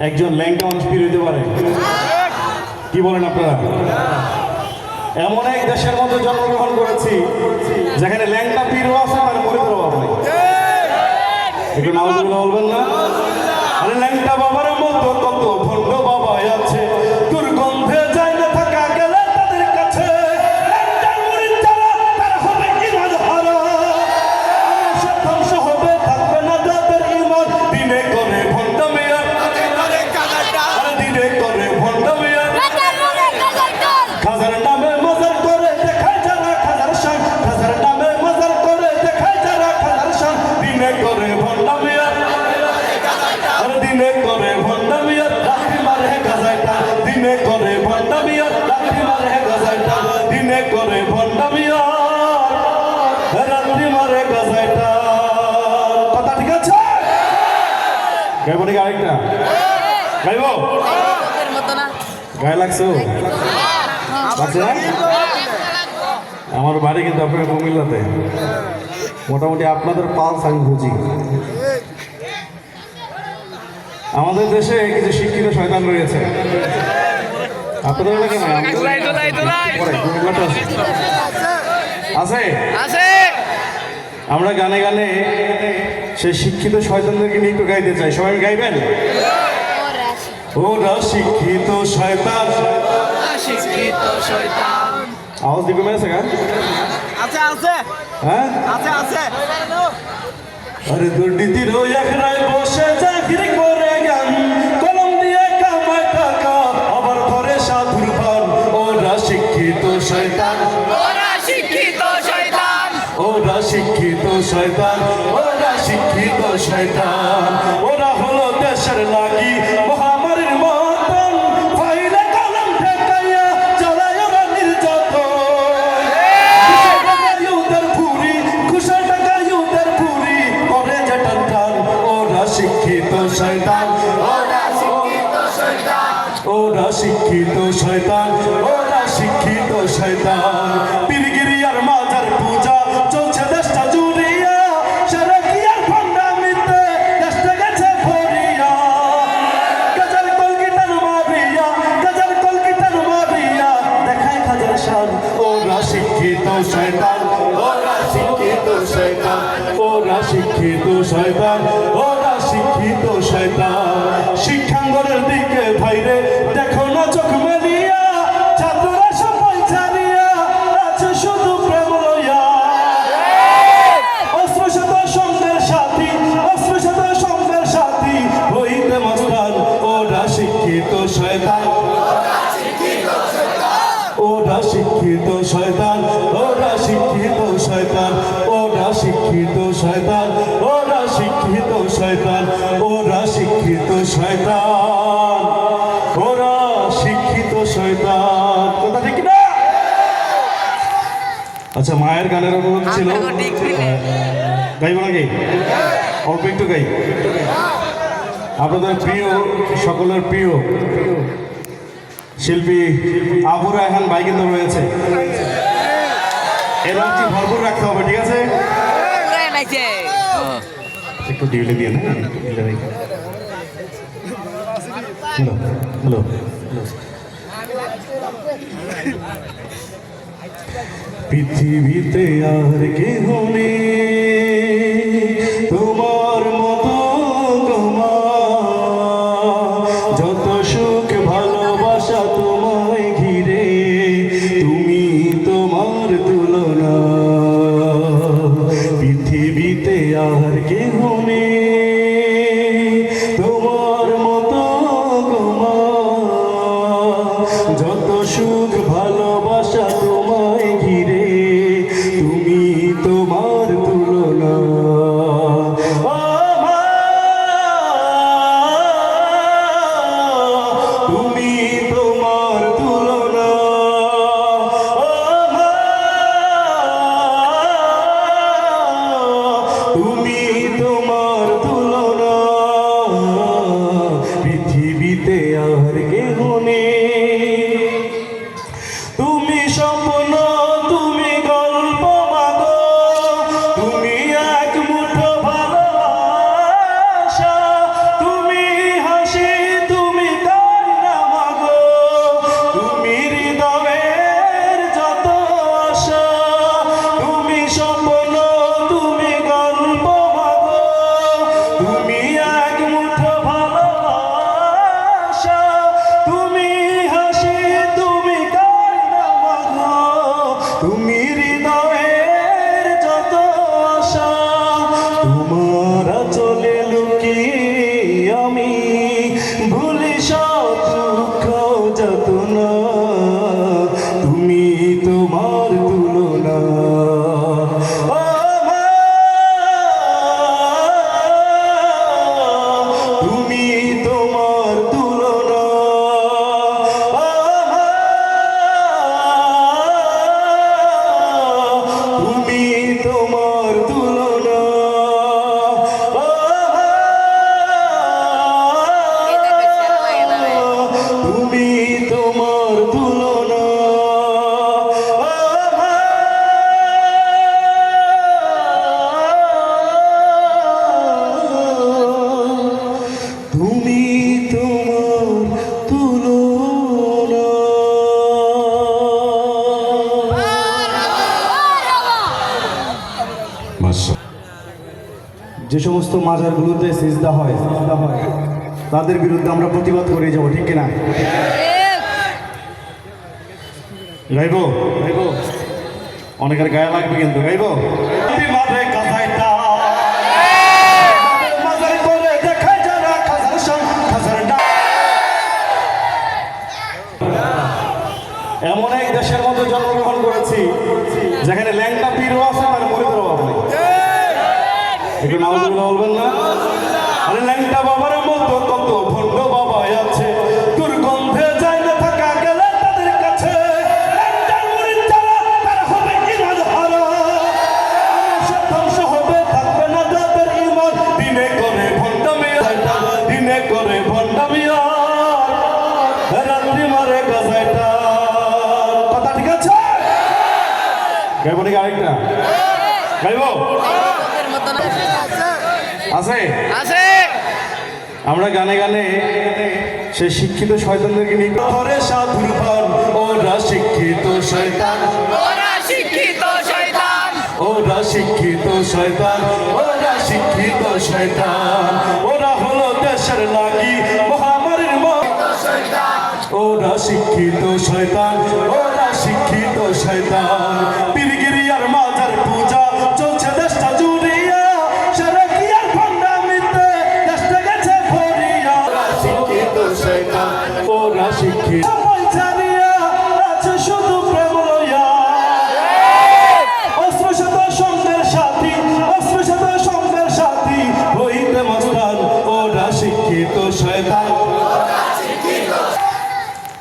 একজন ল্যাংটা মানুষ পীর হইতে পারে? কি বলেন আপনারা? এমন এক দেশের মধ্যে জন্মগ্রহণ করেছি যেখানে ল্যাংটা পীরও আছে, তার মরিদের অভাব নেই। একটু নাউজুবিল্লাহ বলবেন না? আরে ল্যাংটা বাবার মতো কত ভণ্ড বাবা আছে, দুর্গন্ধে যায় না থাকা গেলে তাদের কাছে। ল্যাংটার মুরিদ যারা, তারা হবে ঈমান হারা, সে ধ্বংস হবে, থাকবে না তাদের ঈমান। দিনে করে ভণ্ডামি আর দিনে করে ভণ্ডামি আর খাজার নামে মজার করে দেখায় যারা খাজার শান, খাজার নামে মজার করে দেখায় যারা খাজার শান। দিনে করে ভণ্ডামি আর দিনে করে ভণ্ডামি আর রাত্রি মারে গাজাইটা, দিনে করে ভণ্ডামি আর রাত্রি মারে গাজাইটা, দিনে করে ভণ্ডামি আর রাত্রি মারে গাজাইটা। কথা ঠিক আছে? গাইব নাকি আরেকটা? গাইব? গায়ে লাগছো? লাগছে না? আমার বাড়ি কিন্তু আপনার কুমিল্লাতে। মোটামুটি আপনাদের পালস আমি বুঝি। আমাদের দেশে কিছু শিক্ষিত শয়তান রয়েছে। আপনাদের এলাকায় আছে? আমরা গানে গানে সেই শিক্ষিত শয়তানদেরকে নিয়ে একটু গাইতে চাই। সবাই গাইবেন? ওরা শিক্ষিত শয়তান, শিক্ষিত শয়তান। আওয়াজ দিকে মেরেছে গান? আছে আছে, হ্যাঁ আছে আছে। আরে দুর্নীতির ওই একরায় বসে জাহির করে গান, কলম দিয়ে কামায় টাকা, আবার ধরে সাধুর ভান। ওরা শিক্ষিত শয়তান, ওরা শিক্ষিত শয়তান, ওরা শিক্ষিত শয়তান, ওরা শিক্ষিত শয়তান। ওরা হলো দেশের লাগি মহামারীর মতন, ফাইলে কলম ঠেকাইয়া চালায় ওরা নির্যাতন। ইউদের ফুরি, খুশে টাকা ইউদের ফুরি, করে যেটার টান। ওরা শিক্ষিত শয়তান, ওরা শিক্ষিত শয়তান, ওরা শিক্ষিত শয়তান, ওরা শিক্ষিত শয়তান। পীরগিরি আর মাজার পূজা চলছে দেশটা জুড়িয়া, সেরেকি আর ভণ্ডামিতে দেশটা গেছে ভরিয়া। গাজার কলকিটার মারিয়া, গাজার কলকিটার মারিয়া, দেখায় খাজার শান। ওরা শিক্ষিত শয়তান, ওরা শিক্ষিত শয়তান, ওরা শিক্ষিত শয়তান, ওরা শিক্ষিত শয়তান। শিক্ষাঙ্গনের দিকে ভাইরে দেখো না চোখ মেলিয়া, ছাত্ররা সবাই ছাড়িয়া আছে শুধু প্রেম লইয়া। অস্ত্র শত সঙ্গের সাথী, অস্ত্র শত সঙ্গের সাথী, হইতে মস্তান। ওরা শিক্ষিত শয়তান, ওরা শিক্ষিত শয়তান, ওরা শিক্ষিত শয়তান, ওরা শিক্ষিত শয়তান, ওরা শিক্ষিত শয়তান, ওরা শিক্ষিত শয়তান, ওরা শিক্ষিত শয়তান। কথা ঠিক না? আচ্ছা, মায়ের গানের অনুরোধ ছিল, গাইব নাকি? অল্প একটু গাই। আপনাদের প্রিয়, সকলের প্রিয় শিল্পী আবু রায়হান ভাই কিন্তু রয়েছে। এনার্জি ভরপুর রাখতে হবে, ঠিক আছে? একটু ডিউলে দিয়ে না, হ্যালো হ্যালো। পৃথিবীতে আর কেহ নেই তোমার মতো, যত সুখ ভালোবাসা তোমায় ঘিরে, তুমি তোমার তুলনা। পৃথিবীতে আর কেহ নেই তোমার মতো, যত সুখ ভালোবাসা তোমায় ঘিরে, তুমি তোমার তুলনা। যে সমস্ত মাজারগুলোতে সিজদা হয় তাদের বিরুদ্ধে আমরা প্রতিবাদ করে যাবো, ঠিক কিনা? গাইবো গাইবো অনেকের গায়ে লাগবে কিন্তু গাইবো। এমন এক দেশের মধ্যে জন্মগ্রহণ করেছি যেখানে ল্যাংটা পীরও আছে, তার মরিদের অভাব নেই। একটু নাউজুবিল্লাহ বলবেন না? আরে ল্যাংটা বাবার মতো কত ভণ্ড বাবা আছে, দুর্গন্ধে যায় না থাকা গেলে তাদের কাছে। ল্যাংটার মুরিদ যারা তারা হবে ঈমান হারা, ধ্বংস হবে থাকবে না তাদের ঈমান। দিনে করে ভণ্ডামি, দিনে করে ভণ্ডামি, রাত্রি মারে গাজাইটা। কথা ঠিক আছে? গাইব নাকি আরেকটা? গাইব আছে আছে। আমরা গানে গানে সেই শিক্ষিত শয়তানদেরকে নিয়ে ঘরে সাধুর পান, ওরা শিক্ষিত শয়তান, ওরা শিক্ষিত শয়তান, ওরা শিক্ষিত শয়তান, ওরা শিক্ষিত শয়তান। ওরা হলো দেশের লাগি মহামারীর শয়তান, ওরা শিক্ষিত শয়তান, ওরা শিক্ষিত শয়তান। পীরগিরি আর মাজার পূজা চলছে দেশটা জুড়িয়া, শরকিয়ার ভণ্ডামিতে দেশটা গেছে ভরিয়া। ওরা শিক্ষিত শয়তান, ওরা শিক্ষিত পয়সারিয়া আছে শুধু প্রেম লইয়া। অস্ত্র সাথে সঙ্গের সাথী, অস্ত্র সাথে সঙ্গের সাথী হইতে মস্তান, ওরা শিক্ষিত শয়তান।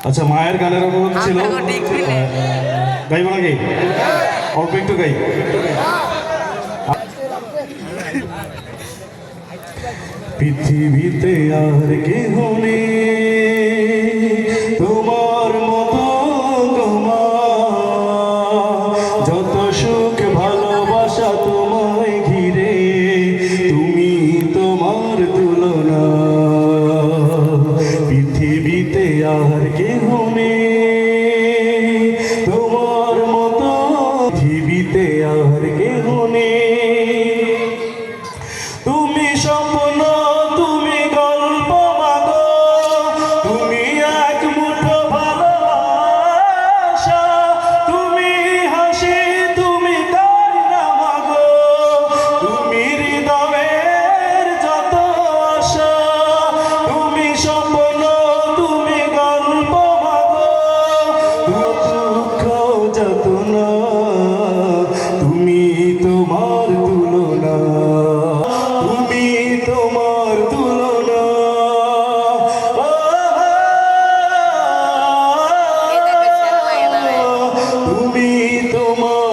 আচ্ছা, মায়ের গানের অনুরোধ ছিল, গাইব নাকি? অল্প একটু গাই। পৃথিবীতে আর কেহ নেই তোমার মতো গোমা, যত সুখ ভালোবাসা তোমায় ঘিরে, তুমি তোমার তুলনা। পৃথিবীতে আর কেহ নেই তোমার মতো, পৃথিবীতে আর কেহ নেই। তুমি স্বপ্ন, তুমি গল্প মাগো, তুমি এক মুঠো ভালোবাসা, তুমি হাসি, তুমি কান্না মাগো, তুমি হৃদয়ের যত আশা। তুমি স্বপ্ন, তুমি গল্প মাগো, দুঃখ যাতনা, তুমি তোমার তুলনা, তুমি তোমার তুলনা। তুমি তোমার